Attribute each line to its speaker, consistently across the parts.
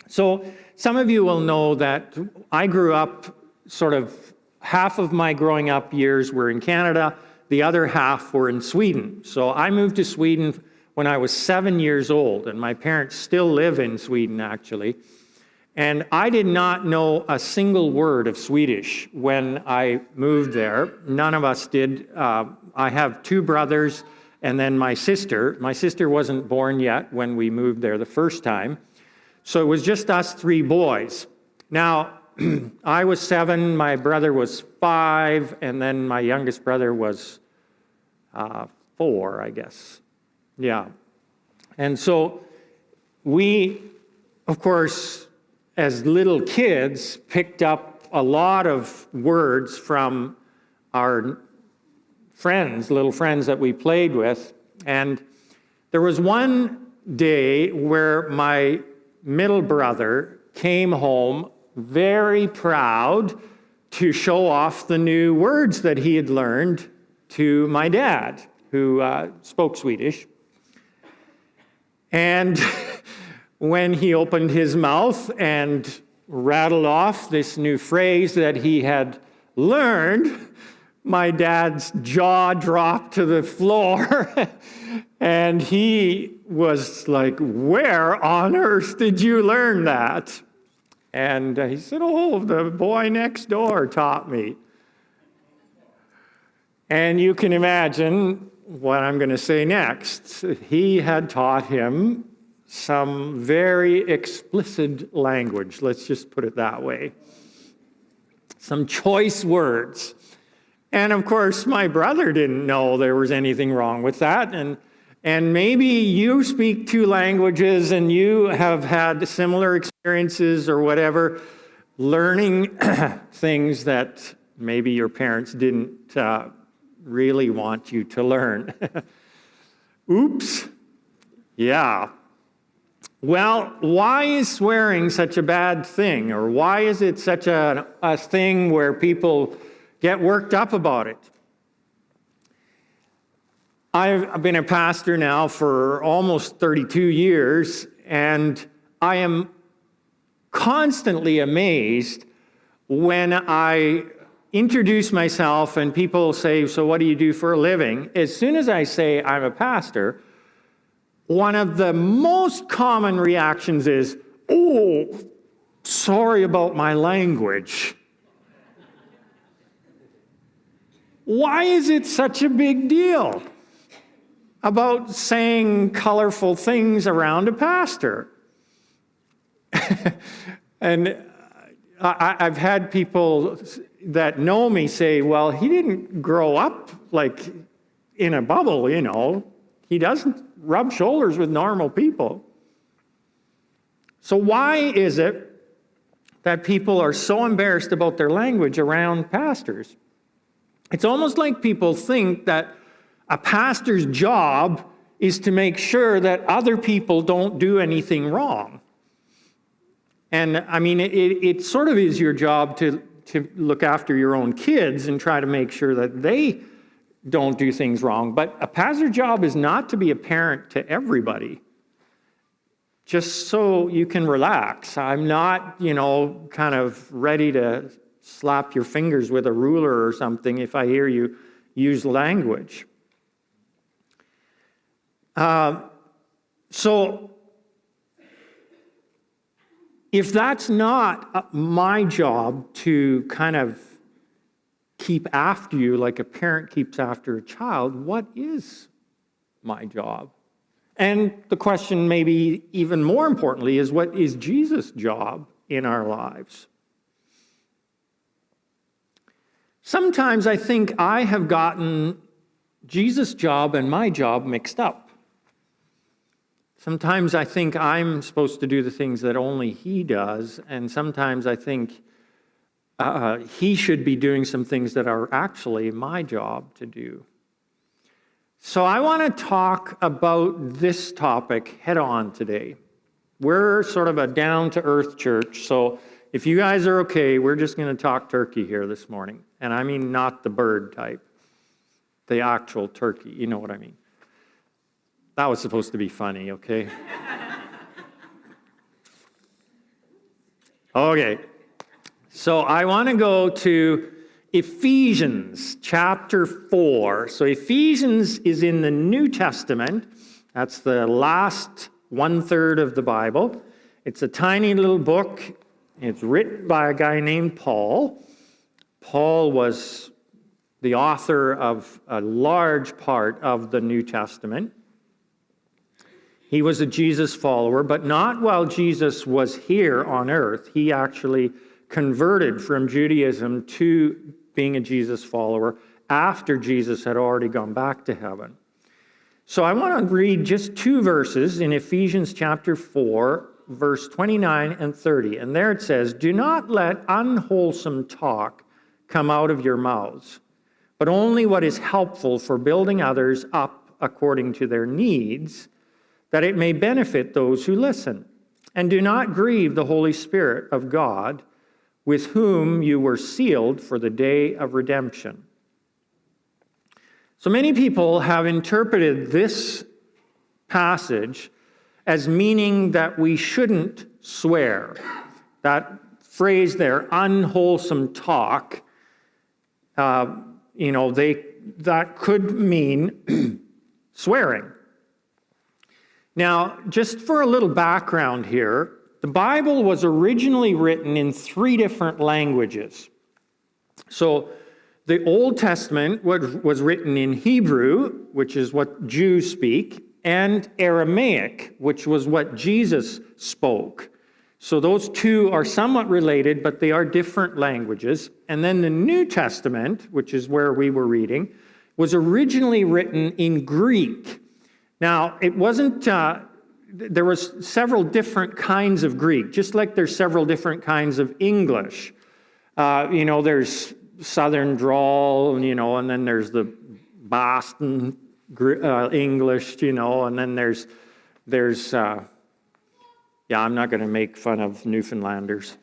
Speaker 1: So some of you will know that I grew up sort of half of my growing up years were in Canada, the other half were in Sweden. So I moved to Sweden when I was 7 years old, and my parents still live in Sweden, actually. And I did not know a single word of Swedish when I moved there. None of us did. I have 2 brothers and then my sister. My sister wasn't born yet when we moved there the first time. So it was just us 3 boys. Now, I was 7, my brother was 5, and then my youngest brother was 4, I guess. Yeah. And so we, of course, as little kids, picked up a lot of words from our friends, little friends that we played with. And there was one day where my middle brother came home very proud to show off the new words that he had learned to my dad, who spoke Swedish. And when he opened his mouth and rattled off this new phrase that he had learned, my dad's jaw dropped to the floor. And he was like, "Where on earth did you learn that?" And he said, "Oh, the boy next door taught me." And you can imagine what I'm going to say next. He had taught him some very explicit language, let's just put it that way. Some choice words. And of course, my brother didn't know there was anything wrong with that. And maybe you speak 2 languages and you have had similar experiences or whatever, learning things that maybe your parents didn't really want you to learn. Oops. Yeah. Well, why is swearing such a bad thing? Or why is it such a thing where people get worked up about it? I've been a pastor now for almost 32 years, and I am constantly amazed when I introduce myself and people say, "So what do you do for a living?" As soon as I say I'm a pastor, one of the most common reactions is, "Oh, sorry about my language." Why is it such a big deal about saying colorful things around a pastor? And I've had people that know me say, "Well, he didn't grow up like in a bubble, you know. He doesn't rub shoulders with normal people." So why is it that people are so embarrassed about their language around pastors? It's almost like people think that a pastor's job is to make sure that other people don't do anything wrong. And I mean, it sort of is your job to look after your own kids and try to make sure that they don't do things wrong. But a pastor's job is not to be a parent to everybody. Just so you can relax. I'm not, kind of ready to slap your fingers with a ruler or something if I hear you use language. So if that's not my job to kind of keep after you like a parent keeps after a child, what is my job? And the question maybe even more importantly is, what is Jesus' job in our lives? Sometimes I think I have gotten Jesus' job and my job mixed up. Sometimes I think I'm supposed to do the things that only he does, and sometimes I think he should be doing some things that are actually my job to do. So I want to talk about this topic head on today. We're sort of a down-to-earth church, so if you guys are okay, we're just going to talk turkey here this morning. And I mean not the bird type, the actual turkey, you know what I mean. That was supposed to be funny, okay? Okay. So I want to go to Ephesians chapter 4. So Ephesians is in the New Testament. That's the last 1/3 of the Bible. It's a tiny little book. It's written by a guy named Paul. Paul was the author of a large part of the New Testament. He was a Jesus follower, but not while Jesus was here on earth. He actually converted from Judaism to being a Jesus follower after Jesus had already gone back to heaven. So I want to read just 2 verses in Ephesians chapter 4, verse 29 and 30. And there it says, "Do not let unwholesome talk come out of your mouths, but only what is helpful for building others up according to their needs, that it may benefit those who listen. And do not grieve the Holy Spirit of God, with whom you were sealed for the day of redemption." So many people have interpreted this passage as meaning that we shouldn't swear. That phrase there, unwholesome talk, that could mean swearing. Now, just for a little background here, the Bible was originally written in 3 different languages. So the Old Testament was written in Hebrew, which is what Jews speak, and Aramaic, which was what Jesus spoke. So those 2 are somewhat related, but they are different languages. And then the New Testament, which is where we were reading, was originally written in Greek. Now, it wasn't, there was several different kinds of Greek, just like there's several different kinds of English. There's Southern drawl, and then there's the Boston English, and then there's I'm not going to make fun of Newfoundlanders.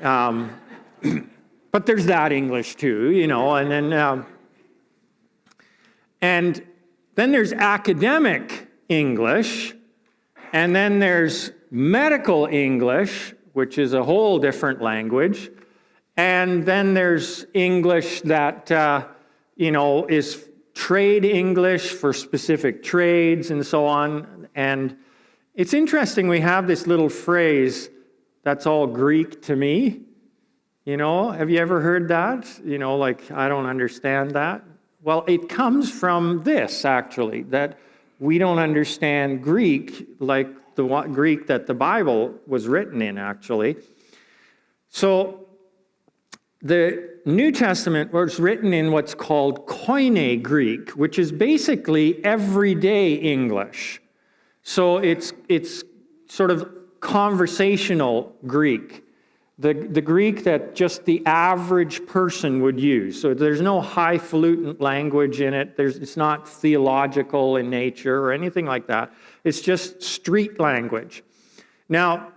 Speaker 1: But there's that English too, and then there's academic English, and then there's medical English, which is a whole different language, and then there's English that, is trade English for specific trades and so on. And it's interesting, we have this little phrase, "That's all Greek to me." Have you ever heard that? I don't understand that. Well, it comes from this, actually, that we don't understand Greek like the Greek that the Bible was written in, actually. So the New Testament was written in what's called Koine Greek, which is basically everyday English. So it's sort of conversational Greek. The Greek that just the average person would use. So there's no highfalutin language in it. It's not theological in nature or anything like that. It's just street language. Now,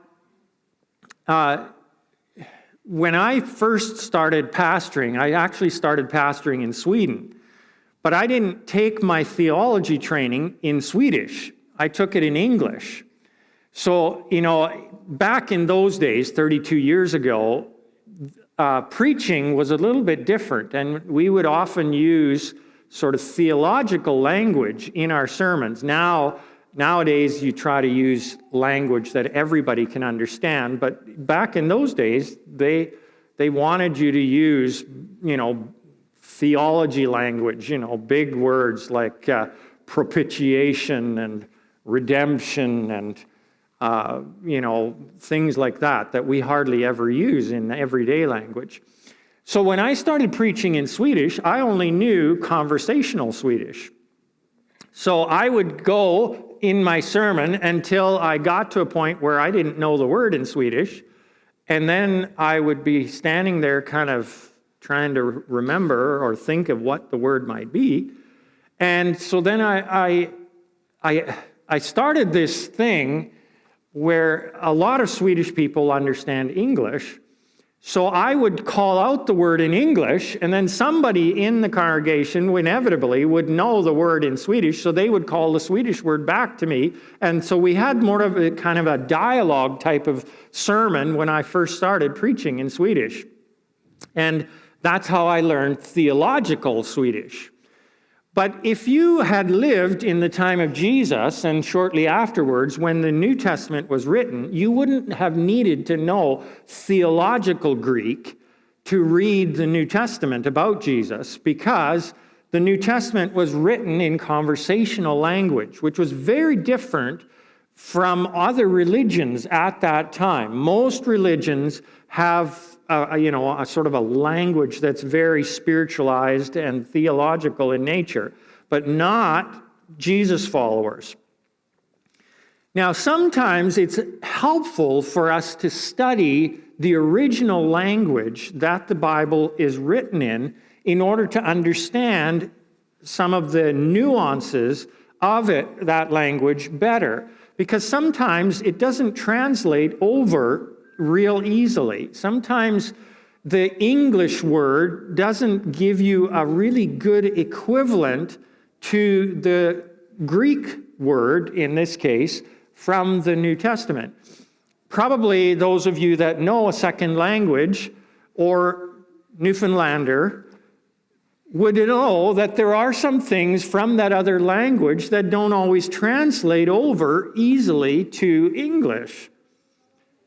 Speaker 1: when I first started pastoring, I actually started pastoring in Sweden. But I didn't take my theology training in Swedish. I took it in English. So, back in those days, 32 years ago, preaching was a little bit different, and we would often use sort of theological language in our sermons. Nowadays, you try to use language that everybody can understand, but back in those days, they wanted you to use, theology language, big words like propitiation and redemption and things like that we hardly ever use in everyday language. So when I started preaching in Swedish, I only knew conversational Swedish. So I would go in my sermon until I got to a point where I didn't know the word in Swedish, and then I would be standing there kind of trying to remember or think of what the word might be. And so then I started this thing where a lot of Swedish people understand English, So I would call out the word in English, and then somebody in the congregation inevitably would know the word in Swedish, so they would call the Swedish word back to me. And so we had more of a kind of a dialogue type of sermon when I first started preaching in Swedish. And that's how I learned theological Swedish. But if you had lived in the time of Jesus and shortly afterwards, when the New Testament was written, you wouldn't have needed to know theological Greek to read the New Testament about Jesus, because the New Testament was written in conversational language, which was very different from other religions at that time. Most religions have a sort of a language that's very spiritualized and theological in nature, but not Jesus followers. Now, sometimes it's helpful for us to study the original language that the Bible is written in order to understand some of the nuances of that language better, because sometimes it doesn't translate over real easily. Sometimes the English word doesn't give you a really good equivalent to the Greek word, in this case, from the New Testament. Probably those of you that know a second language or Newfoundlander would know that there are some things from that other language that don't always translate over easily to English,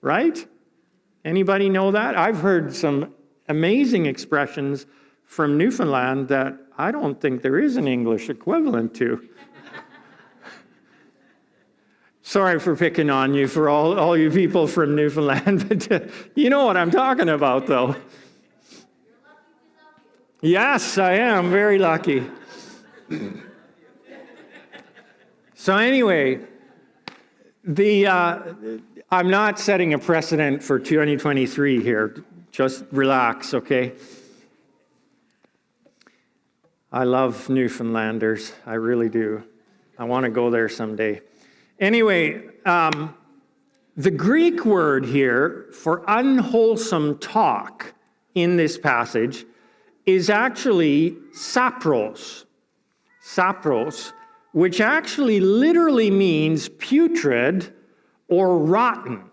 Speaker 1: right? Anybody know that? I've heard some amazing expressions from Newfoundland that I don't think there is an English equivalent to. Sorry for picking on you, for all you people from Newfoundland, but you know what I'm talking about, though. Yes, I am very lucky. So anyway, I'm not setting a precedent for 2023 here. Just relax, okay? I love Newfoundlanders. I really do. I want to go there someday. Anyway, the Greek word here for unwholesome talk in this passage is actually sapros. Sapros, which actually literally means putrid or rotten.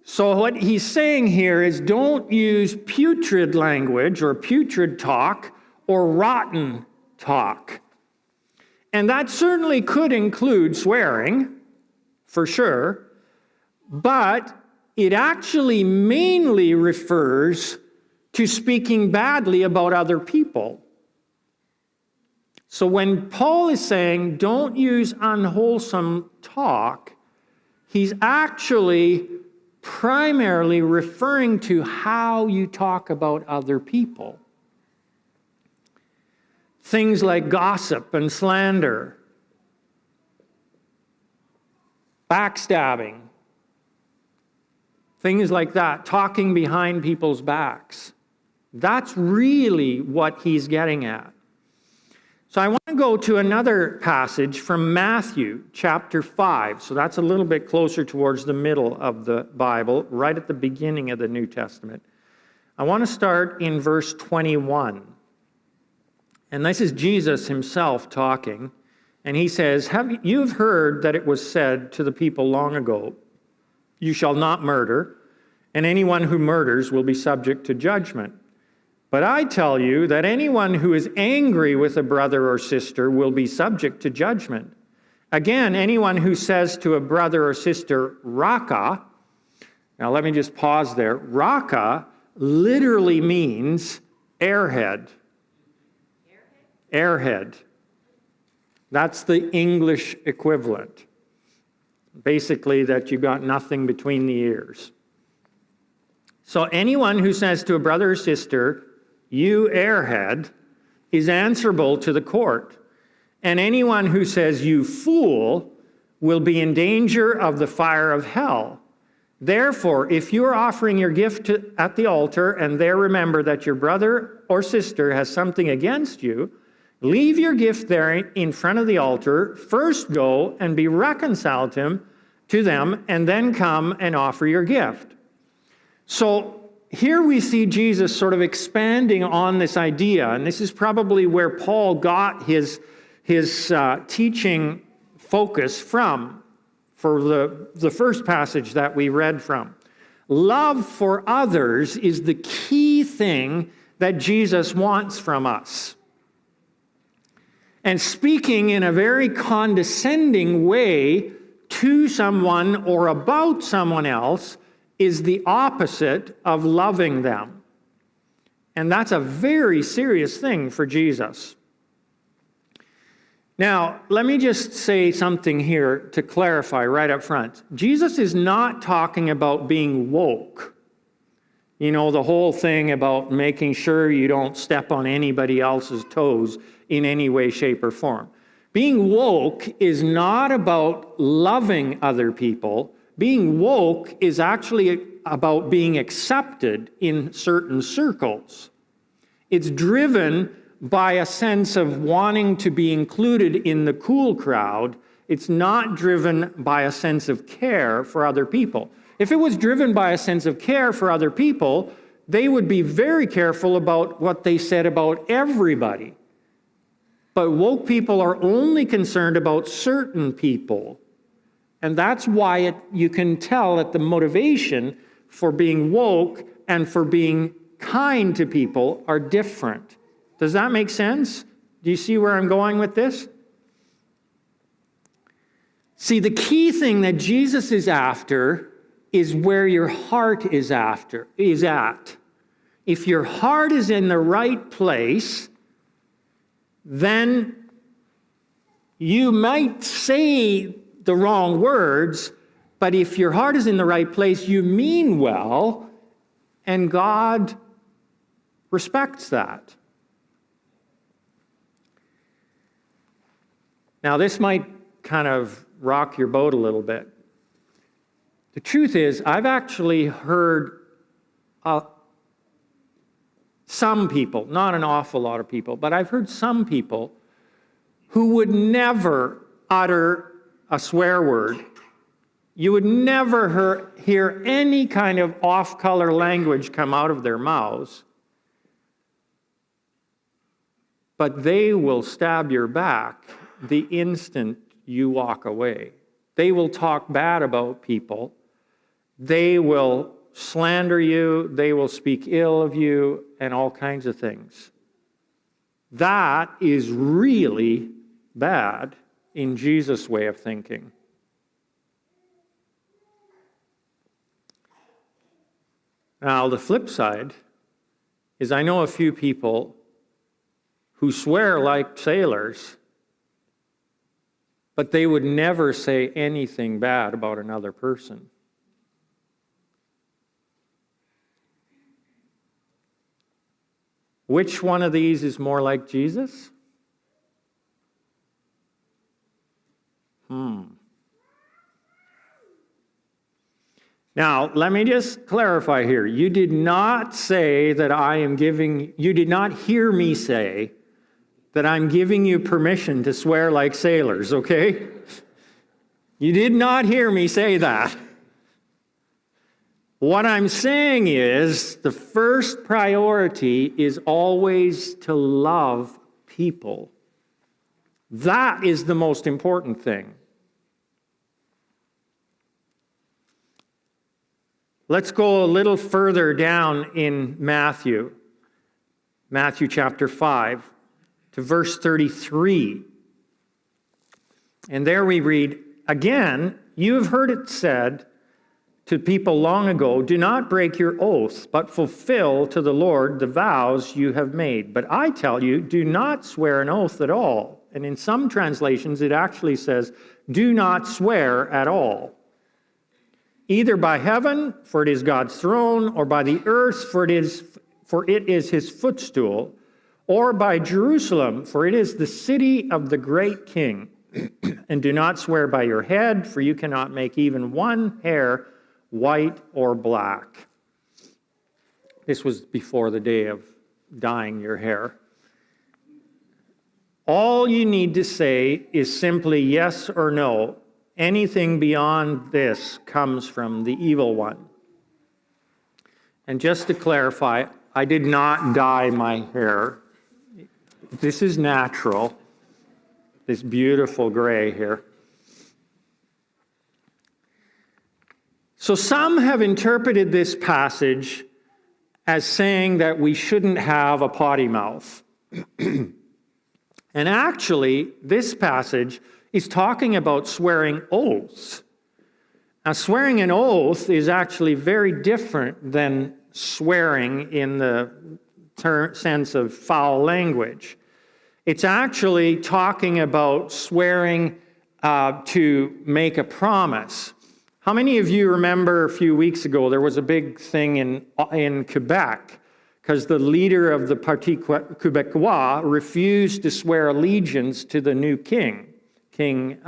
Speaker 1: So what he's saying here is don't use putrid language or putrid talk or rotten talk. And that certainly could include swearing, for sure, but it actually mainly refers to speaking badly about other people. So when Paul is saying don't use unwholesome talk, he's actually primarily referring to how you talk about other people. Things like gossip and slander, backstabbing, things like that, talking behind people's backs. That's really what he's getting at. So I want to go to another passage from Matthew chapter 5. So that's a little bit closer towards the middle of the Bible, right at the beginning of the New Testament. I want to start in verse 21. And this is Jesus himself talking. And he says, "You've heard that it was said to the people long ago, 'You shall not murder, and anyone who murders will be subject to judgment.' But I tell you that anyone who is angry with a brother or sister will be subject to judgment. Again, anyone who says to a brother or sister, 'Raka,'" now let me just pause there. Raka literally means airhead. Airhead. That's the English equivalent. Basically, that you got nothing between the ears. So anyone who says to a brother or sister, "You airhead," is answerable to the court. And anyone who says, "You fool," will be in danger of the fire of hell. Therefore, if you are offering your gift at the altar and there remember that your brother or sister has something against you, leave your gift there in front of the altar. First go and be reconciled to them, and then come and offer your gift. So here we see Jesus sort of expanding on this idea, and this is probably where Paul got his teaching focus from for the first passage that we read from. Love for others is the key thing that Jesus wants from us. And speaking in a very condescending way to someone or about someone else is the opposite of loving them. And that's a very serious thing for Jesus. Now, let me just say something here to clarify right up front. Jesus is not talking about being woke. You know, the whole thing about making sure you don't step on anybody else's toes in any way, shape, or form. Being woke is not about loving other people. Being woke is actually about being accepted in certain circles. It's driven by a sense of wanting to be included in the cool crowd. It's not driven by a sense of care for other people. If it was driven by a sense of care for other people, they would be very careful about what they said about everybody. But woke people are only concerned about certain people. And that's why you can tell that the motivation for being woke and for being kind to people are different. Does that make sense? Do you see where I'm going with this? See, the key thing that Jesus is after is where your heart is at. If your heart is in the right place, then you might say the wrong words, but if your heart is in the right place, you mean well, and God respects that. Now, this might kind of rock your boat a little bit. The truth is, I've actually heard some people, not an awful lot of people, but I've heard some people who would never utter a swear word. You would never hear any kind of off-color language come out of their mouths, but they will stab your back the instant you walk away. They will talk bad about people. They will slander you. They will speak ill of you and all kinds of things. That is really bad in Jesus' way of thinking. Now, the flip side is I know a few people who swear like sailors, but they would never say anything bad about another person. Which one of these is more like Jesus? Now, let me just clarify here. You did not say that you did not hear me say that I'm giving you permission to swear like sailors, okay? You did not hear me say that. What I'm saying is the first priority is always to love people. That is the most important thing. Let's go a little further down in Matthew chapter 5 to verse 33. And there we read, "Again, you have heard it said to people long ago, 'Do not break your oath, but fulfill to the Lord the vows you have made.' But I tell you, do not swear an oath at all." And in some translations, it actually says, "Do not swear at all. Either by heaven, for it is God's throne, or by the earth, for it is his footstool, or by Jerusalem, for it is the city of the great king. And do not swear by your head, for you cannot make even one hair white or black." This was before the day of dyeing your hair. All you need to say is simply yes or no. Anything beyond this comes from the evil one. And just to clarify, I did not dye my hair. This is natural, this beautiful gray here. So some have interpreted this passage as saying that we shouldn't have a potty mouth. And actually, this passage is talking about swearing oaths. Now, swearing an oath is actually very different than swearing in the sense of foul language. It's actually talking about swearing to make a promise. How many of you remember a few weeks ago there was a big thing in Quebec because the leader of the Parti Québécois refused to swear allegiance to the new king, King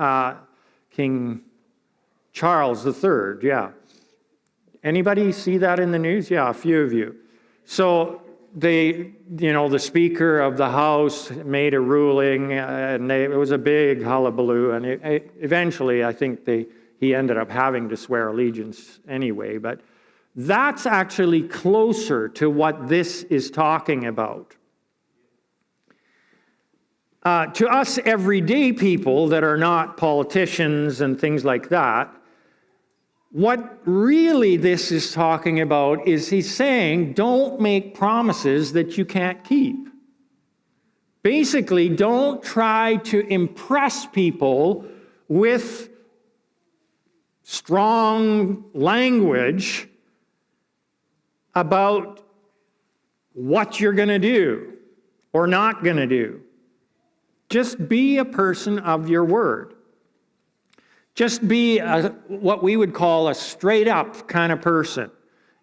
Speaker 1: Charles III, yeah. Anybody see that in the news? Yeah, a few of you. So the Speaker of the House made a ruling, and it was a big hullabaloo, and eventually I think he ended up having to swear allegiance anyway, but that's actually closer to what this is talking about. To us everyday people that are not politicians and things like that, what really this is talking about is he's saying, don't make promises that you can't keep. Basically, don't try to impress people with strong language about what you're going to do or not going to do. Just be a person of your word. Just be what we would call a straight up kind of person.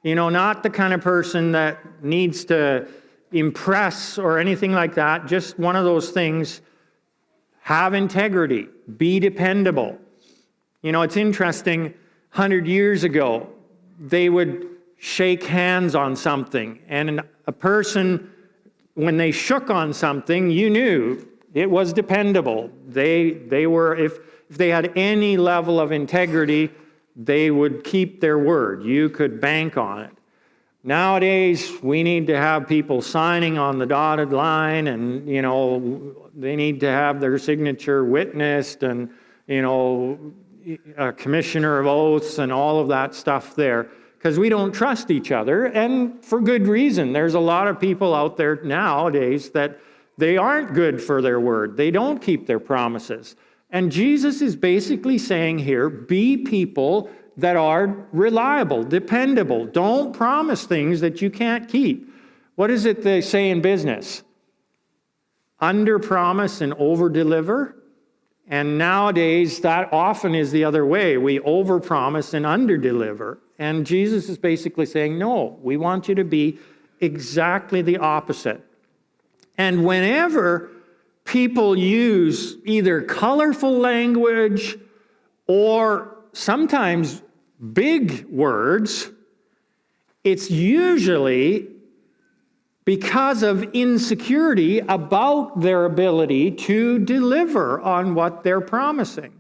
Speaker 1: Not the kind of person that needs to impress or anything like that. Just one of those things. Have integrity. Be dependable. It's interesting, 100 years ago, they would shake hands on something. And a person, when they shook on something, you knew it was dependable. They were, if they had any level of integrity, they would keep their word. You could bank on it. Nowadays, we need to have people signing on the dotted line, and, they need to have their signature witnessed, and, a commissioner of oaths and all of that stuff there, because we don't trust each other, and for good reason. There's a lot of people out there nowadays that they aren't good for their word. They don't keep their promises. And Jesus is basically saying here, be people that are reliable, dependable. Don't promise things that you can't keep. What is it they say in business? Under promise and over deliver. And nowadays, that often is the other way. We overpromise and underdeliver. And Jesus is basically saying, no, we want you to be exactly the opposite. And whenever people use either colorful language or sometimes big words, it's usually because of insecurity about their ability to deliver on what they're promising.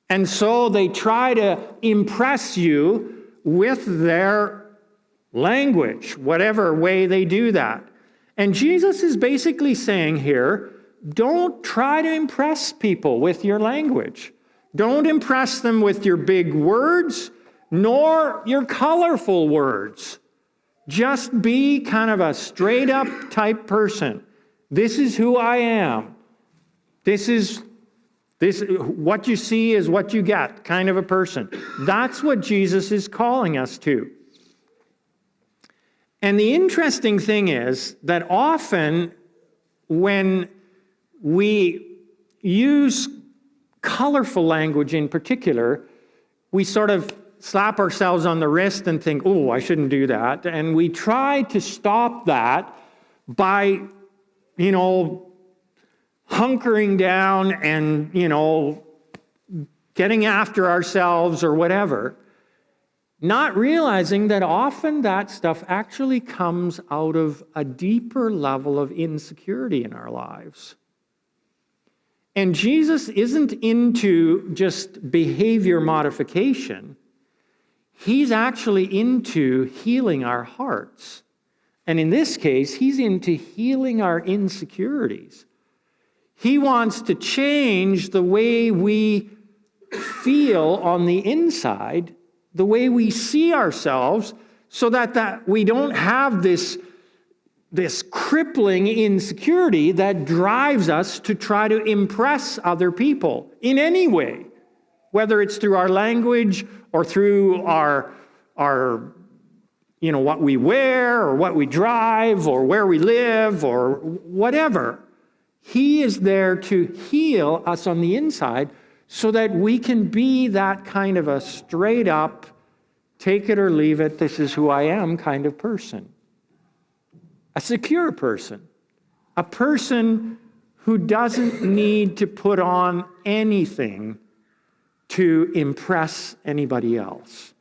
Speaker 1: And so they try to impress you with their language, whatever way they do that. And Jesus is basically saying here, don't try to impress people with your language. Don't impress them with your big words, nor your colorful words. Just be kind of a straight up type person. This is who I am. This what you see is what you get kind of a person. That's what Jesus is calling us to. And the interesting thing is that often when we use colorful language in particular, we sort of slap ourselves on the wrist and think, oh, I shouldn't do that. And we try to stop that by, hunkering down and, getting after ourselves or whatever, not realizing that often that stuff actually comes out of a deeper level of insecurity in our lives. And Jesus isn't into just behavior modification. He's actually into healing our hearts. And in this case, he's into healing our insecurities. He wants to change the way we feel on the inside, the way we see ourselves, so that we don't have this crippling insecurity that drives us to try to impress other people in any way, whether it's through our language or through our what we wear or what we drive or where we live or whatever. He is there to heal us on the inside so that we can be that kind of a straight up, take it or leave it, this is who I am kind of person. A secure person. A person who doesn't need to put on anything to impress anybody else.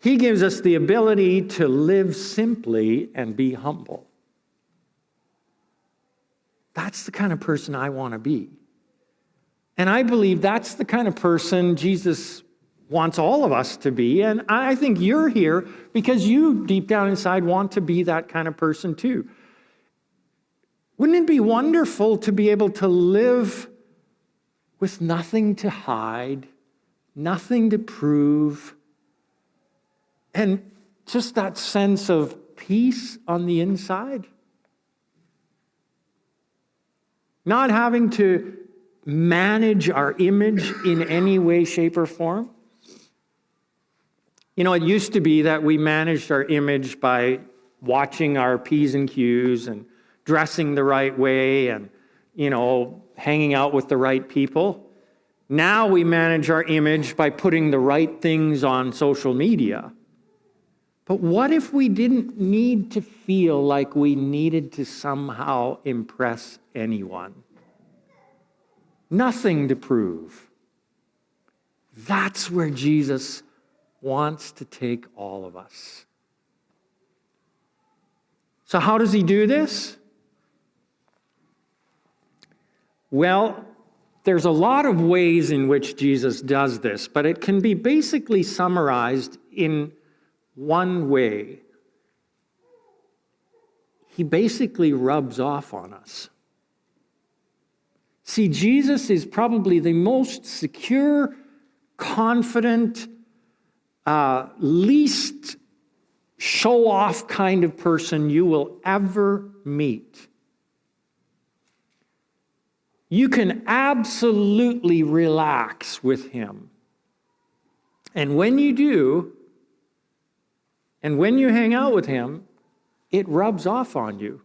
Speaker 1: He gives us the ability to live simply and be humble. That's the kind of person I want to be. And I believe that's the kind of person Jesus wants all of us to be. And I think you're here because you, deep down inside, want to be that kind of person too. Wouldn't it be wonderful to be able to live with nothing to hide, nothing to prove, and just that sense of peace on the inside? Not having to manage our image in any way, shape, or form. You know, it used to be that we managed our image by watching our P's and Q's and dressing the right way and, hanging out with the right people. Now we manage our image by putting the right things on social media. But what if we didn't need to feel like we needed to somehow impress anyone? Nothing to prove. That's where Jesus wants to take all of us. So how does he do this? Well, there's a lot of ways in which Jesus does this, but it can be basically summarized in one way. He basically rubs off on us. See, Jesus is probably the most secure, confident, least show-off kind of person you will ever meet. You can absolutely relax with him. And when you do, and when you hang out with him, it rubs off on you.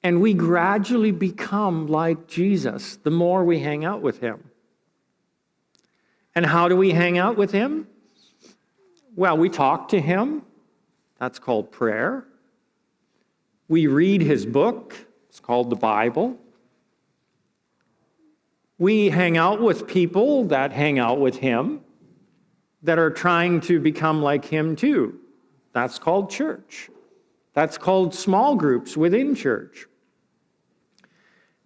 Speaker 1: And we gradually become like Jesus the more we hang out with him. And how do we hang out with him? Well, we talk to him. That's called prayer. We read his book. It's called the Bible. We hang out with people that hang out with him, that are trying to become like him too. That's called church. That's called small groups within church.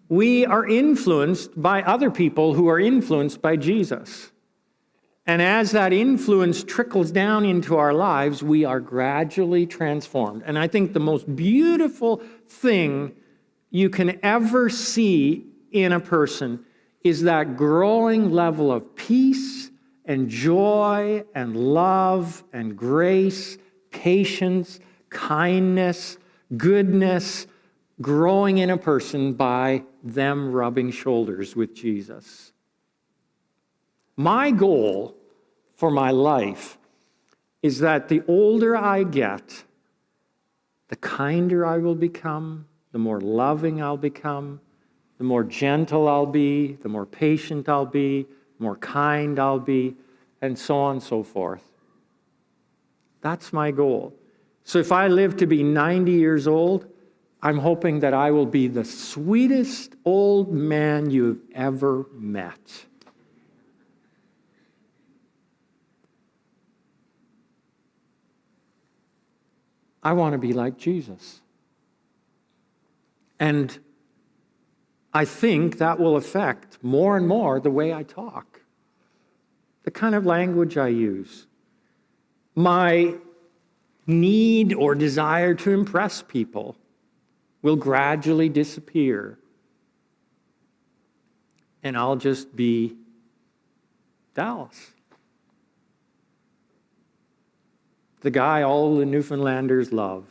Speaker 1: We are influenced by other people who are influenced by Jesus. And as that influence trickles down into our lives, we are gradually transformed. And I think the most beautiful thing you can ever see in a person is that growing level of peace and joy and love and grace, patience, kindness, goodness, growing in a person by them rubbing shoulders with Jesus. My goal for my life is that the older I get, the kinder I will become, the more loving I'll become, the more gentle I'll be, the more patient I'll be, the more kind I'll be, and so on and so forth. That's my goal. So if I live to be 90 years old, I'm hoping that I will be the sweetest old man you've ever met. I want to be like Jesus. And I think that will affect more and more the way I talk. the kind of language I use, my need or desire to impress people will gradually disappear. And I'll just be Dallas. The guy all the Newfoundlanders love.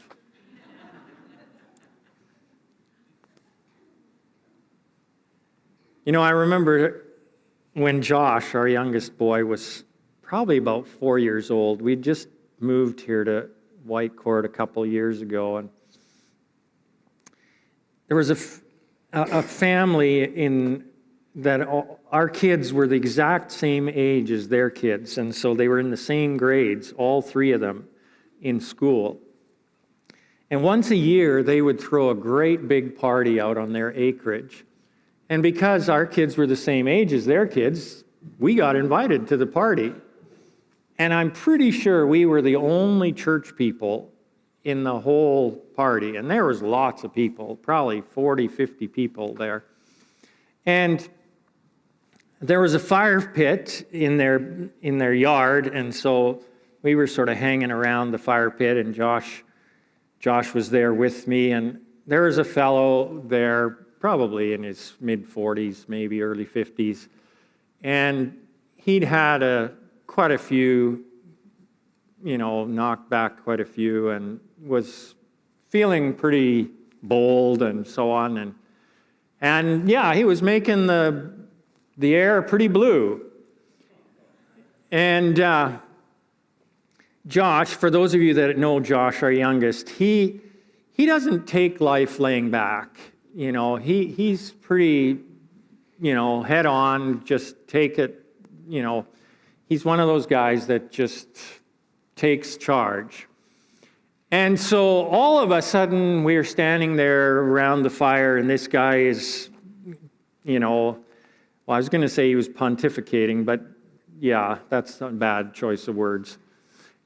Speaker 1: You know, I remember when Josh, our youngest boy, was probably about 4 years old. We'd just moved here to Whitecourt a couple years ago, and there was a family in that our kids were the exact same age as their kids, and so they were in the same grades, all three of them, in school. And once a year, they would throw a great big party out on their acreage. And because our kids were the same age as their kids, we got invited to the party. And I'm pretty sure we were the only church people in the whole party. And there was lots of people, probably 40, 50 people there. And there was a fire pit in their yard, and so we were sort of hanging around the fire pit, and Josh was there with me, and there was a fellow there, probably in his mid-40s, maybe early 50s, and he'd had quite a few, knocked back quite a few, and was feeling pretty bold and so on, and yeah, he was making the air pretty blue. And Josh, for those of you that know Josh, our youngest, he doesn't take life laying back. He's pretty, head on, just take it, he's one of those guys that just takes charge. And so all of a sudden, we're standing there around the fire, and this guy is, I was going to say he was pontificating, but yeah, that's a bad choice of words.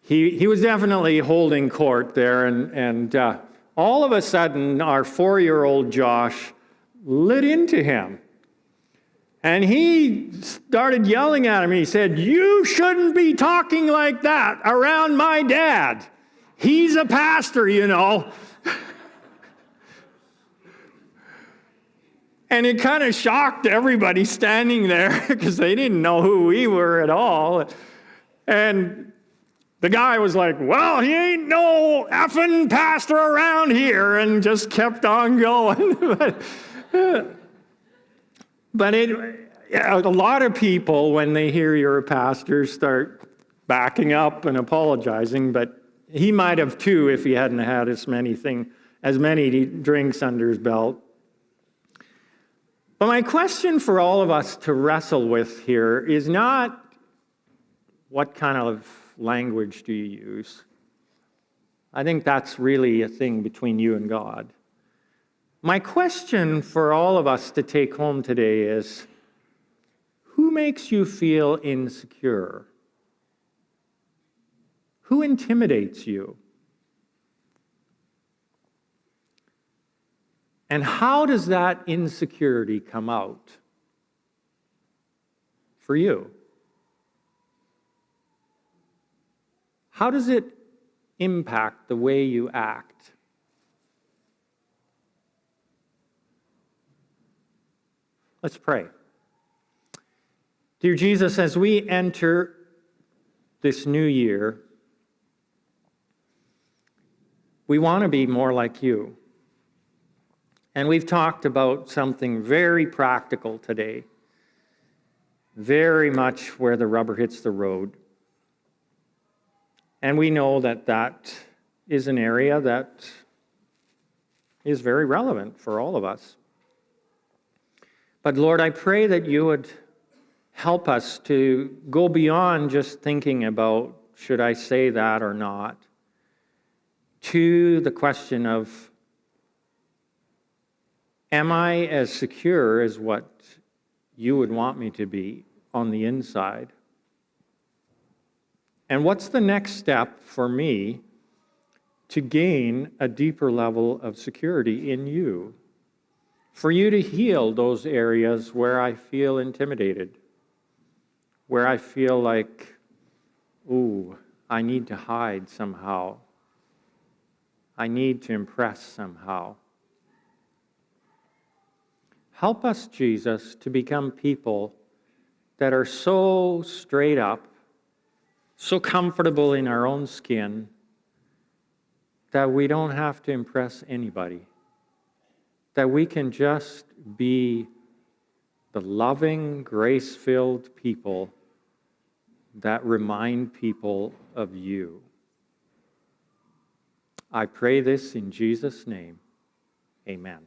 Speaker 1: He was definitely holding court there, and all of a sudden, our 4-year-old Josh lit into him. And he started yelling at him. He said, "You shouldn't be talking like that around my dad. He's a pastor, And it kind of shocked everybody standing there because they didn't know who we were at all. And the guy was like, "Well, he ain't no effing pastor around here," and just kept on going. But a lot of people, when they hear you're a pastor, start backing up and apologizing, but he might have too if he hadn't had as many drinks under his belt. But my question for all of us to wrestle with here is not what kind of language do you use. I think that's really a thing between you and God. My question for all of us to take home today is, who makes you feel insecure? Who intimidates you? And how does that insecurity come out for you? How does it impact the way you act? Let's pray. Dear Jesus, as we enter this new year, we want to be more like you. And we've talked about something very practical today, very much where the rubber hits the road. And we know that that is an area that is very relevant for all of us. But Lord, I pray that you would help us to go beyond just thinking about, should I say that or not, to the question of, am I as secure as what you would want me to be on the inside? And what's the next step for me to gain a deeper level of security in you? For you to heal those areas where I feel intimidated, where I feel like, ooh, I need to hide somehow. I need to impress somehow. Help us, Jesus, to become people that are so straight up, so comfortable in our own skin, that we don't have to impress anybody. That we can just be the loving, grace-filled people that remind people of you. I pray this in Jesus' name. Amen.